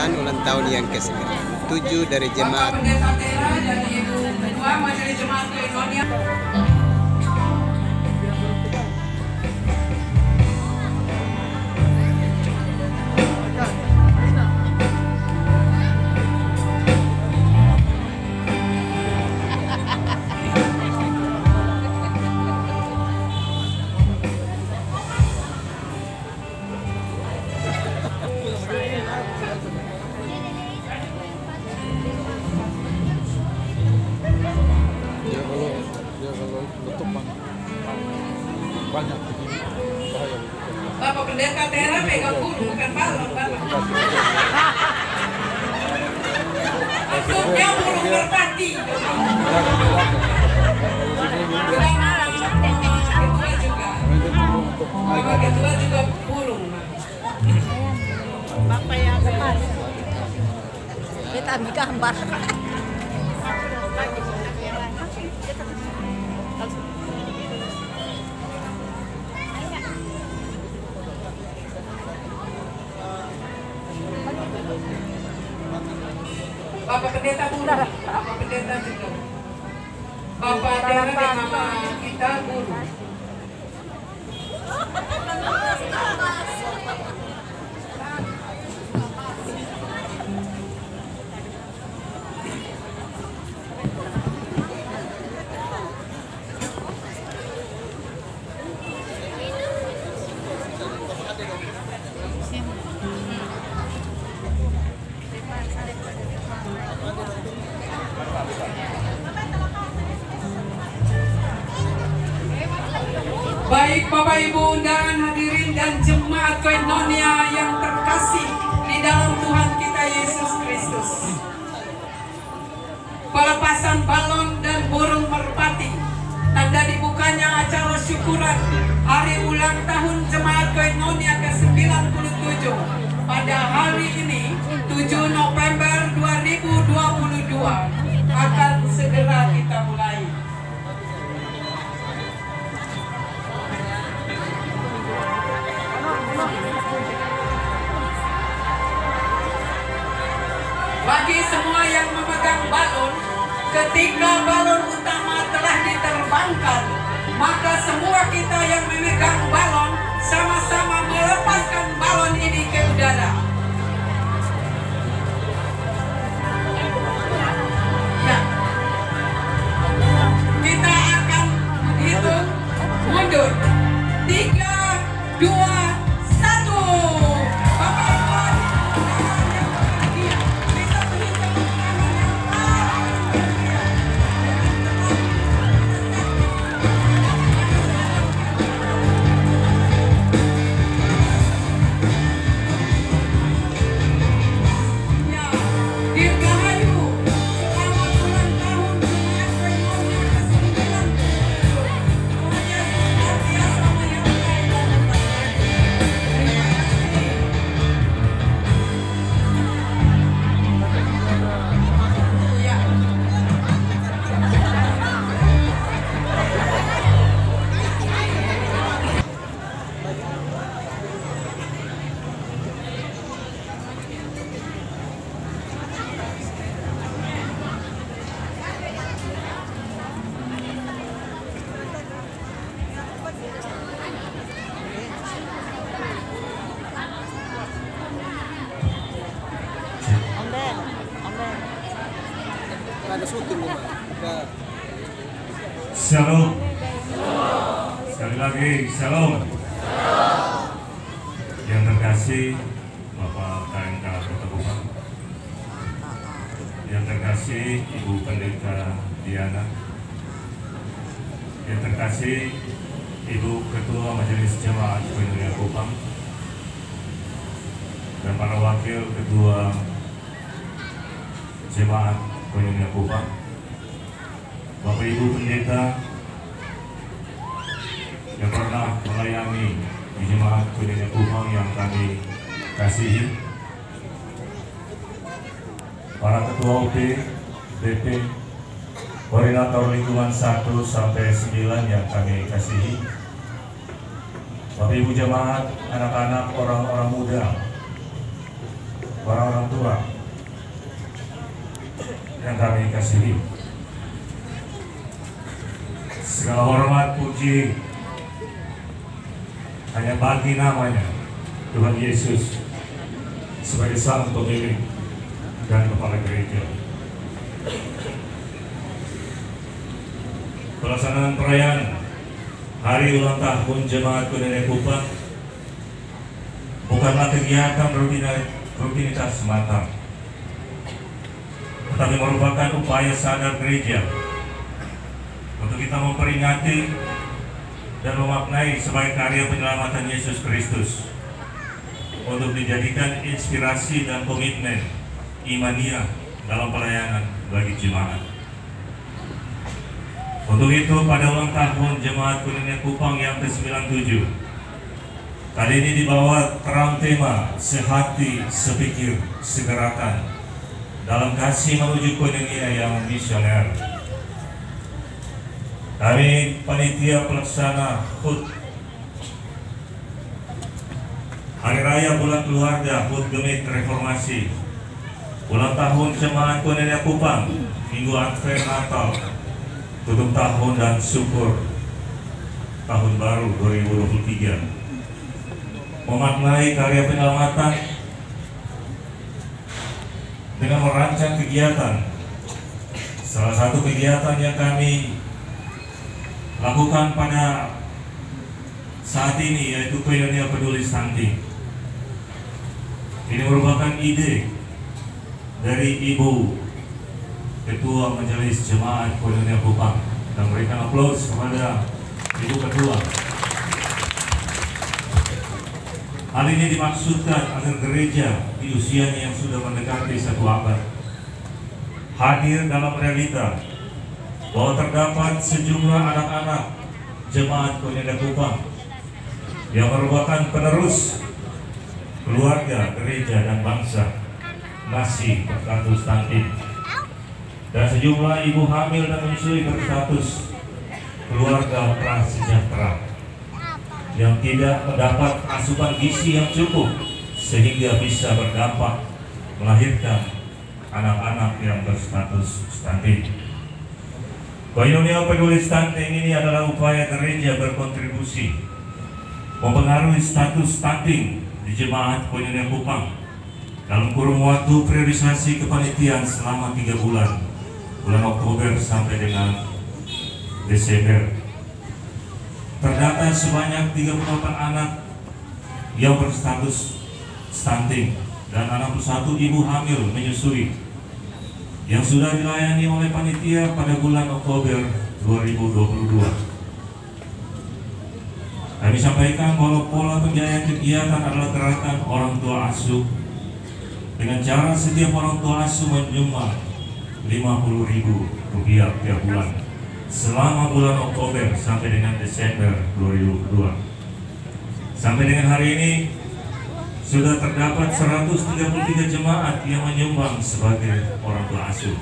perayaan ulang tahun yang ke-9, 7 dari jemaat. Bapak Pendeta Tera dan Ibu Ketua Majelis Jemaat Koinonia. Banyak begini bahaya. Bapak Pendeta Tera pegang burung bukan balon, Bapak. Maksudnya burung merpati. Ketua juga. Bapak Ketua juga burung. Bapak yang depan. Kita ambil gambar. Bapak Pendeta burung. Bapak Pendeta juga. Bapak Tera dan Mama kita burung. Baik Bapak Ibu undangan hadirin dan jemaat Koinonia yang terkasih di dalam Tuhan kita Yesus Kristus. Pelepasan balon dan burung merpati, tanda dibukanya acara syukuran hari ulang tahun jemaat Koinonia ke-97 pada hari ini 7 November 2022 akan segera kita mulai. Bagi semua yang memegang balon, ketika balon utama telah diterbangkan, maka semua kita yang memegang balon sama-sama melepaskan balon ini ke udara. Ya. Kita akan hitung mundur. 3, 2, 1. Shalom. Sekali lagi shalom. Yang terkasih Bapak KMK Kota Kupang, yang terkasih Ibu Pendeta Diana, yang terkasih Ibu Ketua Majelis Jemaat Koinonia Kupang, dan para wakil Ketua Jemaat Koinonia Kupang, Bapak Ibu Pendeta yang pernah melayani di Jemaat Koinonia Kupang yang kami kasihi, para Ketua UP, BP, Koordinator Lingkungan 1 sampai 9 yang kami kasihi, Bapak Ibu Jemaat, anak-anak, orang-orang muda, para orang tua yang kami kasihi, segala hormat puji hanya bagi namanya Tuhan Yesus sebagai Sang Pemilik dan Kepala Gereja. Pelaksanaan perayaan Hari Ulang Tahun Jemaat Koinonia Kupang bukanlah kegiatan rutinitas semata, tetapi merupakan upaya sadar gereja untuk kita memperingati dan memaknai sebagai karya penyelamatan Yesus Kristus, untuk dijadikan inspirasi dan komitmen imaniah dalam pelayanan bagi jemaat. Untuk itu, pada ulang tahun Jemaat Koinonia Kupang yang ke-97, kali ini dibawa terang tema sehati, sepikir, segerakan dalam kasih menuju koinonia yang misioner. Kami panitia pelaksana HUT Hari Raya Bulan Keluarga HUT Gemit Reformasi, ulang tahun Jemaat Koinonia Kupang, Minggu Advent Natal, tutup tahun dan syukur tahun baru 2023, memaknai karya penyelamatan dengan merancang kegiatan. Salah satu kegiatan yang kami lakukan pada saat ini yaitu Koinonia Peduli Stunting. Ini merupakan ide dari Ibu Ketua Majelis Jemaat Koinonia Kupang, dan berikan aplaus kepada Ibu Ketua. Hal ini dimaksudkan agar gereja di usianya yang sudah mendekati 1 abad hadir dalam realita bahwa terdapat sejumlah anak-anak Jemaat Koinonia Kupang yang merupakan penerus keluarga, gereja, dan bangsa masih berstatus stunting, dan sejumlah ibu hamil dan menyusui berstatus keluarga prasejahtera yang tidak mendapat asupan gizi yang cukup sehingga bisa berdampak melahirkan anak-anak yang berstatus stunting. Koinonia Peduli Stunting ini adalah upaya gereja berkontribusi mempengaruhi status stunting di Jemaat Koinonia Kupang dalam kurun waktu priorisasi kepanitiaan selama 3 bulan, bulan Oktober sampai dengan Desember. Terdata sebanyak 38 anak yang berstatus stunting dan 61 ibu hamil menyusui yang sudah dilayani oleh panitia pada bulan Oktober 2022. Kami sampaikan bahwa pola pembiayaan kegiatan adalah gerakan orang tua asuh, dengan cara setiap orang tua asuh menyumbang Rp50.000 tiap bulan selama bulan Oktober sampai dengan Desember 2022. Sampai dengan hari ini sudah terdapat 133 jemaat yang menyumbang sebagai orang tua asuh.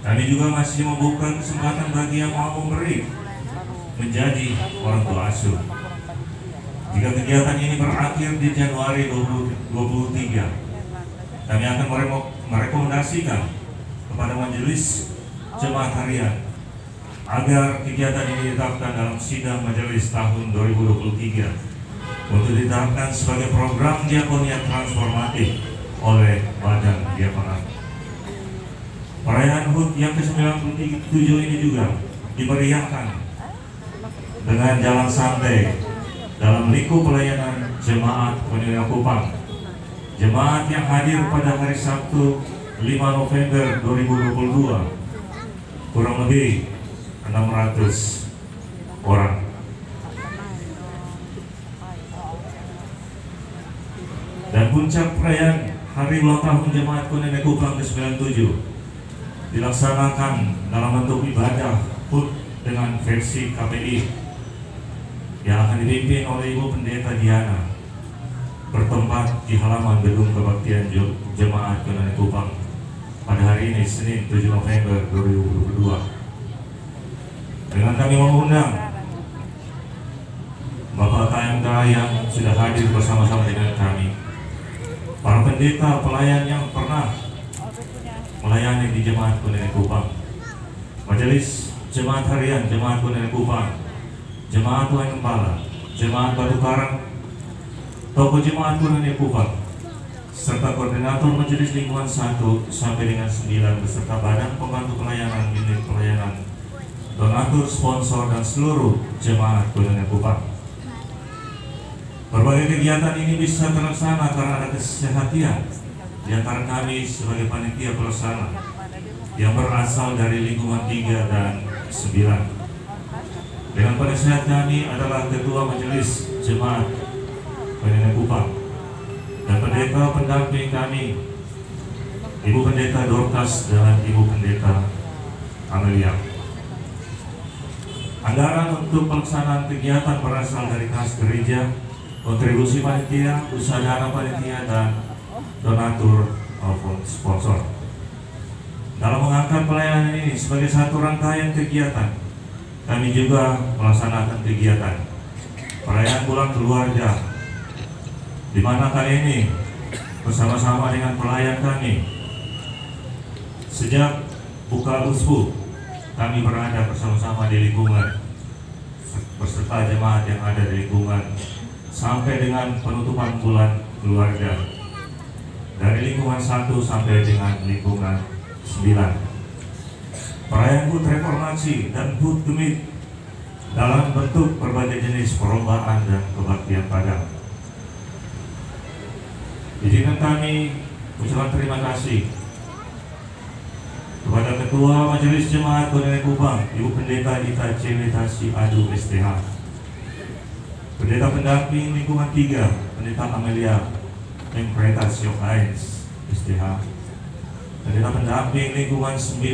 Kami juga masih membuka kesempatan bagi yang mau memberi menjadi orang tua asuh. Jika kegiatan ini berakhir di Januari 2023, kami akan merekomendasikan kepada Majelis Jemaat Harian agar kegiatan ini ditetapkan dalam sidang majelis tahun 2023 untuk ditetapkan sebagai program diakonia transformatif oleh Badan Diakonat. Perayaan HUT yang ke-97 ini juga dimeriahkan dengan jalan santai dalam lingkup pelayanan Jemaat Koinonia Kupang. Jemaat yang hadir pada hari Sabtu 5 November 2022 kurang lebih 600 orang. Dan puncak perayaan Hari Ulang Tahun Jemaat Koinonia Kupang ke-97 dilaksanakan dalam bentuk ibadah HUT dengan versi KPI yang akan dipimpin oleh Ibu Pendeta Diana, bertempat di halaman Gedung Kebaktian Jemaat Koinonia Kupang pada hari ini, Senin 7 November 2022. Dengan kami mengundang Bapak KMK yang sudah hadir bersama-sama dengan kami, para pendeta pelayan yang pernah melayani di Jemaat Kunene Kupang, Majelis Jemaat Harian Jemaat Kunene Kupang, Jemaat Tuhan Gembala, Jemaat Batu Karang, Tokoh Jemaat Kunene Kupang, serta koordinator Majelis Lingkungan 1 sampai dengan 9 beserta badan pembantu pelayanan, unit pelayanan, donatur, sponsor, dan seluruh Jemaat Kunene Kupang. Berbagai kegiatan ini bisa terlaksana karena ada kesehatian di antara kami sebagai panitia pelaksana yang berasal dari lingkungan 3 dan 9. Dengan penasehat kami adalah Ketua Majelis Jemaat Kunene Kupang dan pendeta pendamping kami, Ibu Pendeta Dorcas dan Ibu Pendeta Amelia. Anggaran untuk pelaksanaan kegiatan berasal dari kas gereja, kontribusi panitia, usaha dana panitia, dan donatur maupun sponsor. Dalam mengangkat pelayanan ini sebagai satu rangkaian kegiatan, kami juga melaksanakan kegiatan perayaan bulan keluarga, di mana kali ini bersama-sama dengan pelayan kami sejak buka usbu kami berada bersama-sama di lingkungan beserta jemaat yang ada di lingkungan sampai dengan penutupan bulan keluarga dari lingkungan 1 sampai dengan lingkungan 9. Perayaan HUT Reformasi dan HUT Gemit dalam bentuk berbagai jenis perlombaan dan kebaktian padang. Izinkan kami ucapan terima kasih kepada Ketua Majelis Jemaat Kunene Kupang, Ibu Pendeta Ita Cewetasi Adu STH, Pendeta pendamping lingkungan 3, Pendeta Amelia Empreta Syok Ains STH, Pendeta pendamping lingkungan 9,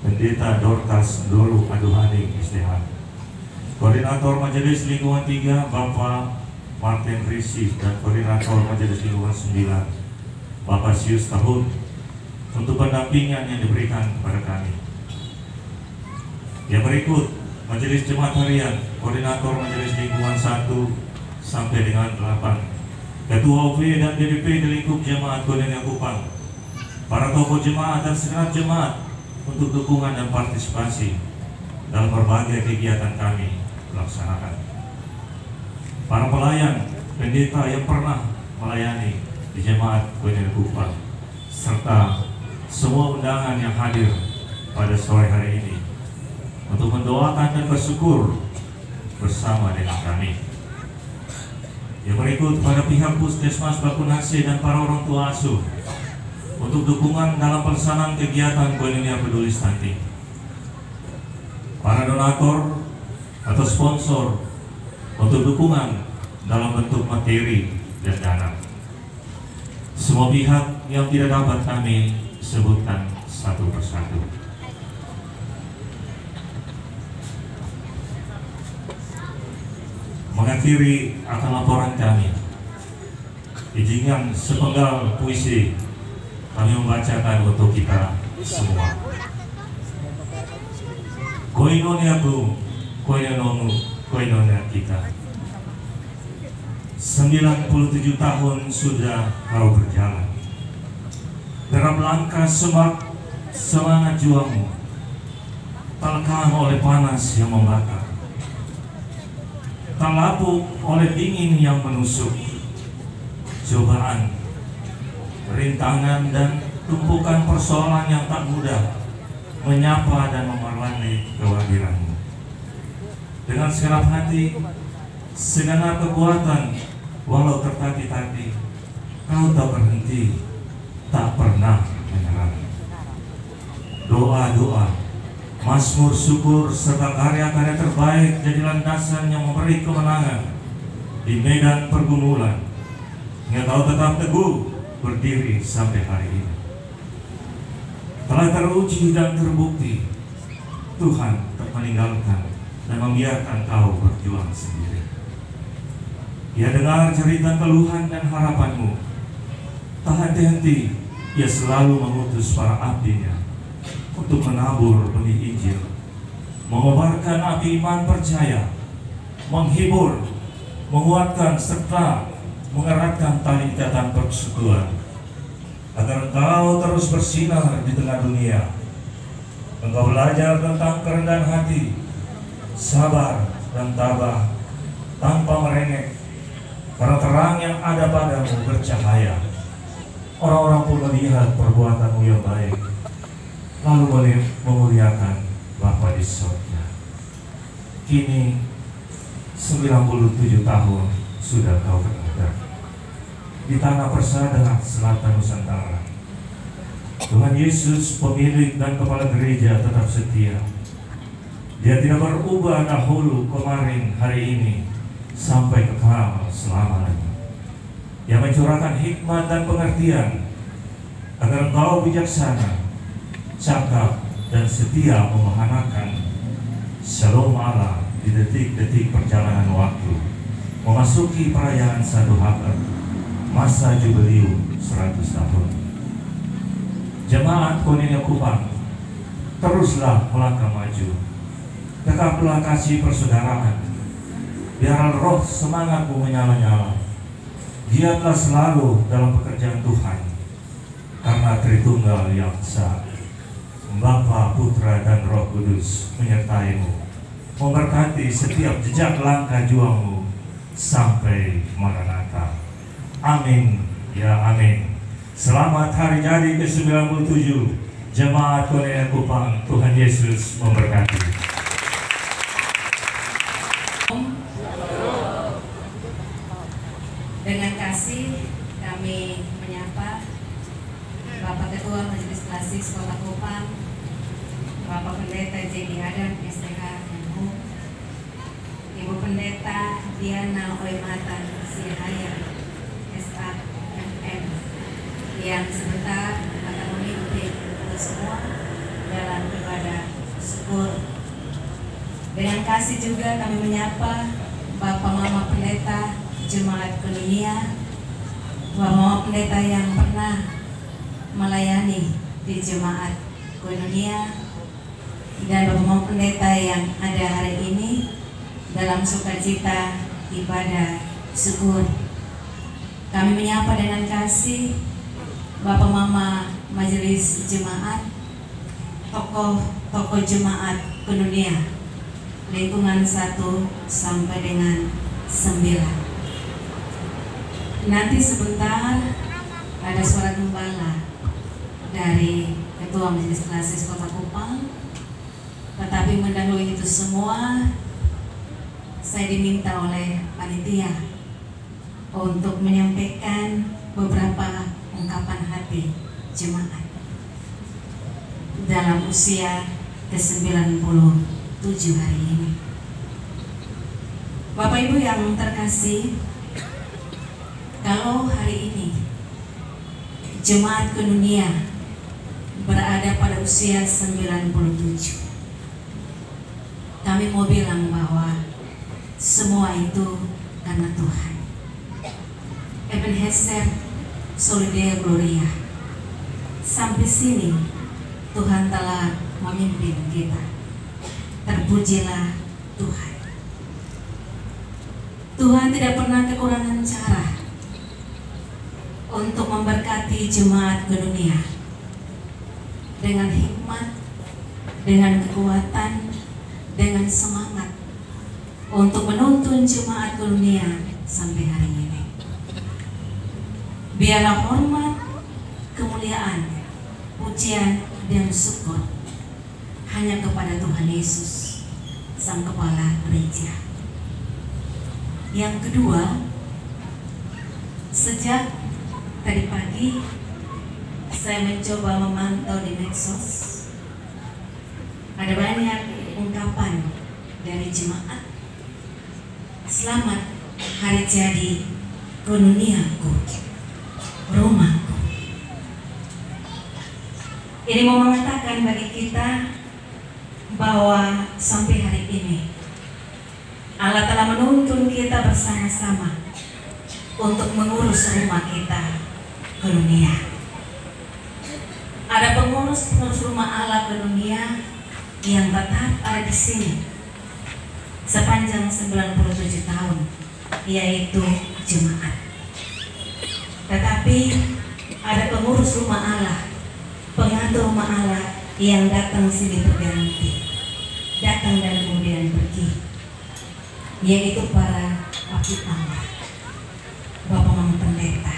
Pendeta Dorcas Dolu Aduhaning STH, Koordinator Majelis Lingkungan 3 Bapak Martin Risi, dan Koordinator Majelis Lingkungan 9 Bapak Sius Tahun untuk pendampingan yang diberikan kepada kami. Yang berikut Majelis Jemaat Harian, Koordinator Majelis Lingkungan 1 sampai dengan 8, Ketua OV dan DPP di lingkup Jemaat Kunene Kupang, para tokoh jemaat dan segenap jemaat untuk dukungan dan partisipasi dalam berbagai kegiatan kami laksanakan. Para pelayan, pendeta yang pernah melayani di Jemaat Kunene Kupang, serta semua undangan yang hadir pada sore hari ini untuk mendoakan dan bersyukur bersama dengan kami. Yang berikut pada pihak Puskesmas Bakunase dan para orang tua asuh untuk dukungan dalam pelaksanaan kegiatan Koinonia Peduli Stunting. Para donatur atau sponsor untuk dukungan dalam bentuk materi dan dana. Semua pihak yang tidak dapat kami sebutkan satu persatu. Mengakhiri akan laporan kami, izinkan sepenggal puisi kami membacakan untuk kita semua. Koinoniaku, koinoniamu, koinonia kita. 97 tahun sudah kau berjalan. Derap langkah semangat juangmu tak lekang oleh panas yang membakar, tak lapuk oleh dingin yang menusuk. Cobaan, rintangan, dan tumpukan persoalan yang tak mudah menyapa dan memerlani kehadiranmu. Dengan segenap hati, segenap kekuatan, walau tertati-tati, kau tak berhenti, tak pernah menyerah. Doa-doa, mazmur syukur, serta karya-karya terbaik jadi landasan yang memberi kemenangan di medan pergumulan, hingga kau tetap teguh berdiri sampai hari ini. Telah teruji dan terbukti, Tuhan tak meninggalkan dan membiarkan kau berjuang sendiri. Ia dengar cerita keluhan dan harapanmu. Tak henti-henti, ia selalu mengutus para abdinya untuk menabur benih Injil, mengobarkan api iman percaya, menghibur, menguatkan, serta mengeratkan tali ikatan persekutuan, agar engkau terus bersinar di tengah dunia. Engkau belajar tentang kerendahan hati, sabar dan tabah, tanpa merengek, karena terang yang ada padamu bercahaya. Orang-orang pun melihat perbuatanmu yang baik, lalu boleh memuliakan Bapa di surga. Kini 97 tahun sudah kau berada di tanah persada selatan Nusantara. Tuhan Yesus, pemilik dan kepala gereja, tetap setia. Dia tidak berubah dahulu, kemarin, hari ini, sampai kekal selamanya. Dia mencurahkan hikmat dan pengertian agar engkau bijaksana, cakap, dan setia memahanakan Shalom Allah di detik-detik perjalanan waktu memasuki perayaan Satu Hakat, masa Jubiliu 100 tahun. Jemaat Koinonia Kupang, teruslah melangkah maju, tetaplah kasih persaudaraan, biar roh semangatmu menyala-nyala. Giatlah selalu dalam pekerjaan Tuhan, karena Tritunggal yang Esa, Bapa, Putra, dan Roh Kudus menyertaimu, memberkati setiap jejak langkah juangmu sampai Maranatha. Amin, ya amin. Selamat hari jadi ke-97 Jemaat Koinonia Kupang. Tuhan Yesus memberkati. Dengan kasih kami menyapa Bapak Ketua Majelis Klasik Kota Kupang, Bapak Pendeta J.D. Adam, STH MU, Ibu Pendeta Diana Oimatan Sihaya, SA MM, yang sebentar akan memimpin kita semua dalam ibadah syukur. Dengan kasih juga kami menyapa Bapak Mama Pendeta Jemaat Koinonia, Bapak Mama Pendeta yang pernah melayani di Jemaat Koinonia, dan Bapak Mama Pendeta yang ada hari ini dalam sukacita ibadah syukur. Kami menyapa dengan kasih Bapak Mama Majelis Jemaat, tokoh jemaat Koinonia lingkungan 1 sampai dengan 9. Nanti sebentar ada suara gembala dari Ketua Majelis Klasik Kota Kupang, tetapi mendahului itu semua saya diminta oleh panitia untuk menyampaikan beberapa ungkapan hati jemaat dalam usia ke-97 hari ini. Bapak Ibu yang terkasih, kalau hari ini Jemaat Koinonia berada pada usia 97, kami mau bilang bahwa semua itu karena Tuhan. Ebenezer Soli Deo Gloria, sampai sini Tuhan telah memimpin kita. Terpujilah Tuhan. Tuhan tidak pernah kekurangan cara untuk memberkati Jemaat Koinonia dengan hikmat, dengan kekuatan, dengan semangat untuk menuntun Jemaat Koinonia sampai hari ini. Biarlah hormat, kemuliaan, pujian, dan syukur hanya kepada Tuhan Yesus, Sang Kepala Gereja. Yang kedua, sejak tadi pagi saya mencoba memantau di medsos, ada banyak ungkapan dari jemaat, selamat hari jadi Koinoniaku, rumahku. Ini mau mengatakan bagi kita bahwa sampai hari ini Allah telah menuntun kita bersama-sama untuk mengurus rumah kita, Koinonia. Ada pengurus rumah Allah Koinonia yang tetap ada di sini sepanjang 97 tahun, yaitu jemaat. Tetapi ada pengurus rumah Allah, pengatur rumah Allah yang datang silih berganti, datang dan kemudian pergi, yaitu para abdi Allah, Bapak Mama Pendeta.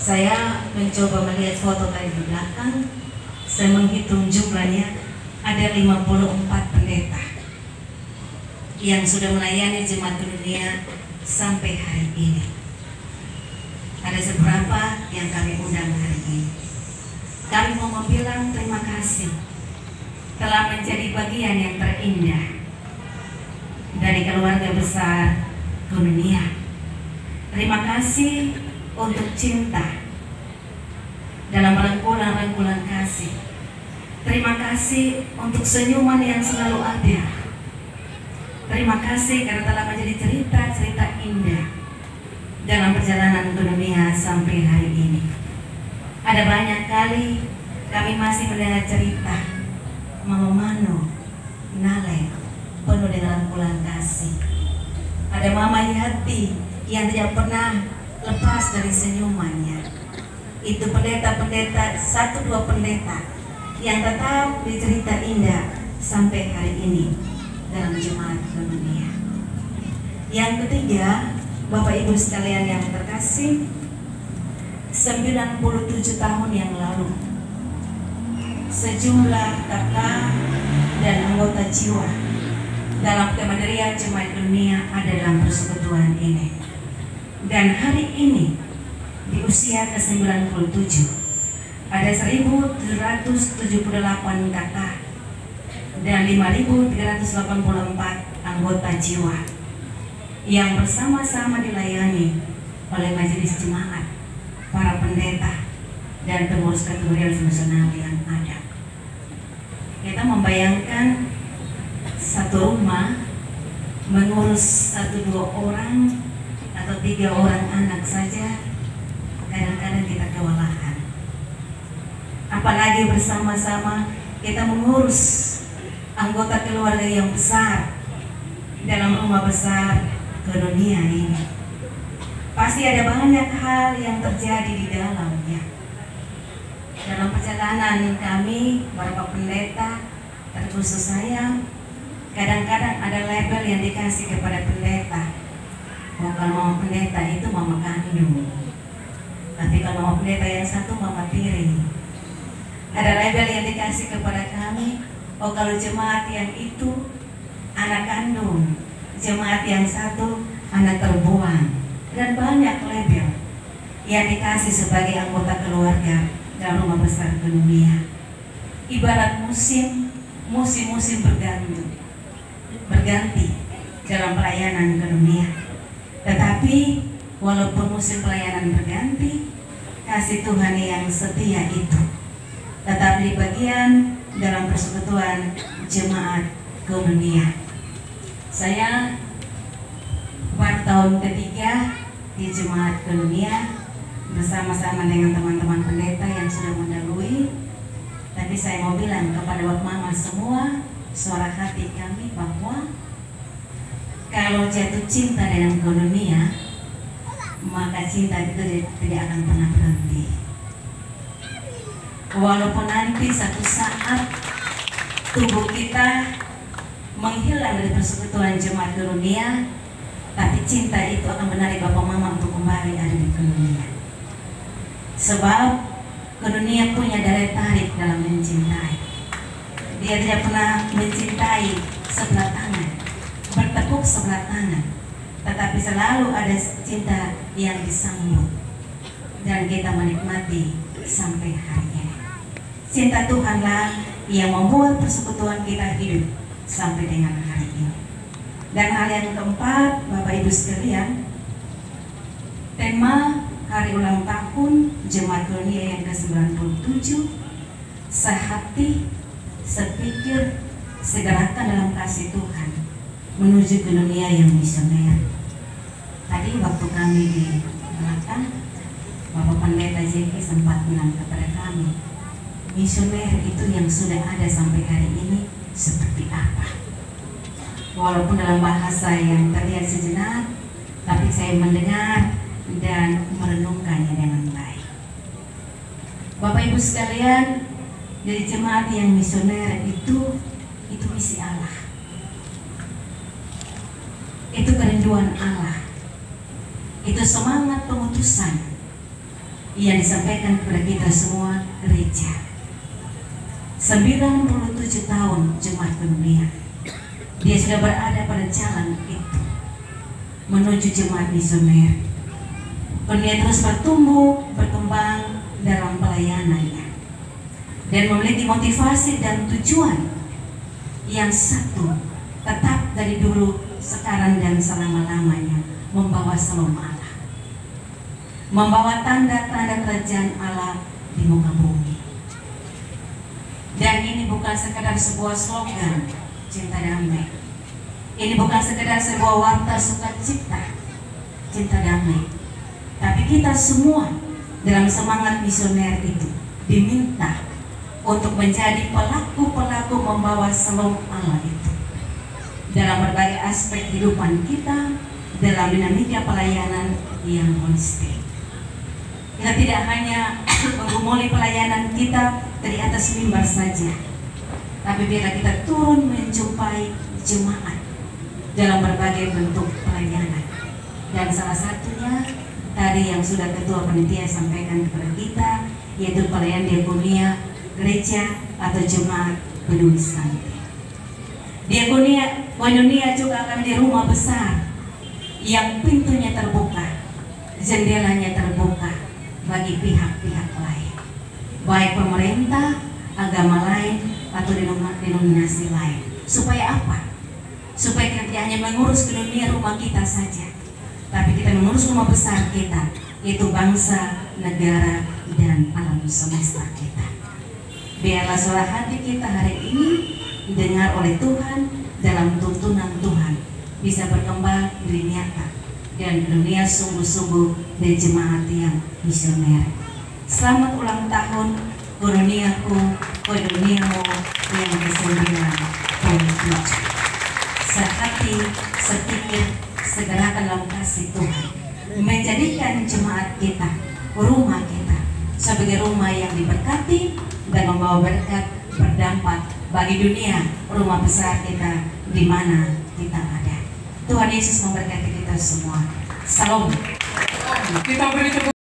Saya mencoba melihat foto tadi di belakang, saya menghitung jumlahnya ada 54 pendeta yang sudah melayani jemaat dunia sampai hari ini. Ada seberapa yang kami undang hari ini. Kami mau bilang terima kasih telah menjadi bagian yang terindah dari keluarga besar dunia. Terima kasih untuk cinta dalam rangkulan-rangkulan kasih. Terima kasih untuk senyuman yang selalu ada. Terima kasih karena telah menjadi cerita-cerita indah dalam perjalanan dunia sampai hari ini. Ada banyak kali kami masih mendengar cerita Mama Mano, Nale, penuh dengan rangkulan kasih. Ada Mama Yati yang tidak pernah lepas dari senyumannya. Itu pendeta-pendeta, 1-2 pendeta yang tetap dicerita indah sampai hari ini dalam jemaat dunia. Yang ketiga, Bapak Ibu sekalian yang terkasih, 97 tahun yang lalu sejumlah kakak dan anggota jiwa dalam kemandirian jemaat dunia ada dalam persekutuan ini. Dan hari ini di usia ke-97 ada 1.778 kakak dan 5.384 anggota jiwa yang bersama-sama dilayani oleh majelis jemaat, para pendeta dan pengurus kategori fungsional yang ada. Kita membayangkan satu rumah mengurus 1-2 orang atau 3 orang anak saja, kadang-kadang kita kewalahan. Apalagi bersama-sama kita mengurus anggota keluarga yang besar dalam rumah besar ke dunia ini. Pasti ada banyak hal yang terjadi di dalamnya. Dalam perjalanan kami, para pendeta, terkhusus saya, kadang-kadang ada label yang dikasih kepada pendeta. Oh, kalau mama pendeta itu mama kandung, tapi kalau mama pendeta yang satu mama tiri. Ada label yang dikasih kepada kami. Oh, kalau jemaat yang itu anak kandung, jemaat yang satu anak terbuang, dan banyak label yang dikasih sebagai anggota keluarga dalam rumah besar dunia. Ibarat musim berganti dalam pelayanan ke dunia. Tetapi walaupun musim pelayanan berganti, kasih Tuhan yang setia itu tetap di bagian dalam persekutuan jemaat ke dunia. Saya pada tahun ketiga di jemaat ke dunia bersama-sama dengan teman-teman pendeta yang sudah mendahului. Tapi saya mau bilang kepada Bapak Mama semua, suara hati kami bahwa kalau jatuh cinta dengan dunia, maka cinta itu tidak akan pernah berhenti. Walaupun nanti satu saat tubuh kita menghilang dari persekutuan jemaat dunia, tapi cinta itu akan menarik Bapak Mama untuk kembali ada di dunia. Sebab dunia punya daya tarik dalam mencintai. Dia tidak pernah mencintai sebelah tangan, bertepuk sebelah tangan, tetapi selalu ada cinta yang disambut dan kita menikmati sampai hari ini. Cinta Tuhanlah yang membuat persekutuan kita hidup sampai dengan hari ini. Dan hal yang keempat, Bapak Ibu sekalian, tema hari ulang tahun Jemaat Dunia yang ke-97, sehati, sepikir, segerakan dalam kasih Tuhan menuju ke dunia yang misioner. Tadi waktu kami di belakang, Bapak Pendeta Jeki sempat bilang kepada kami, misioner itu yang sudah ada sampai hari ini seperti apa? Walaupun dalam bahasa yang terlihat sejenak, tapi saya mendengar dan merenungkannya dengan baik. Bapak Ibu sekalian, dari jemaat yang misioner itu misi Allah. Itu kerinduan Allah. Itu semangat pengutusan yang disampaikan kepada kita semua gereja. 97 tahun jemaat dunia. Dia sudah berada pada jalan itu menuju jemaat misioner. Dia terus bertumbuh, berkembang dalam pelayanannya dan memiliki motivasi dan tujuan yang satu, tetap dari dulu, sekarang dan selama-lamanya, membawa Shalom Allah, membawa tanda-tanda kerajaan Allah di muka bumi. Dan ini bukan sekedar sebuah slogan cinta damai, ini bukan sekedar sebuah warta sukacita cinta damai, tapi kita semua dalam semangat misioner itu diminta untuk menjadi pelaku-pelaku membawa Shalom Allah itu dalam berbagai aspek kehidupan kita, dalam dinamika pelayanan yang holistik. Kita tidak hanya menggumuli pelayanan kita dari atas mimbar saja, tapi biarlah kita turun menjumpai jemaat dalam berbagai bentuk pelayanan. Dan salah satunya tadi yang sudah Ketua Panitia sampaikan kepada kita, yaitu pelayanan diakonia gereja atau jemaat Peduli Santi. Diakonia Koinonia juga akan di rumah besar yang pintunya terbuka, jendelanya terbuka bagi pihak-pihak lain, baik pemerintah, agama lain, atau denominasi lain. Supaya apa? Supaya kita tidak hanya mengurus ke dunia rumah kita saja, tapi kita mengurus rumah besar kita, yaitu bangsa, negara, dan alam semesta kita. Biarlah suara hati kita hari ini didengar oleh Tuhan dalam tuntunan Tuhan, bisa berkembang menjadi nyata dan dunia sungguh-sungguh dari jemaat yang misioner. Selamat ulang tahun Koinoniaku, Koinoniamu yang ke-97. Sehati, sepikir, segerakan dalam kasih Tuhan, menjadikan jemaat kita, rumah kita sebagai rumah yang diberkati dan membawa berkat berdampak bagi dunia, rumah besar kita di mana kita ada. Tuhan Yesus memberkati kita semua. Salam. Kita beri tepuk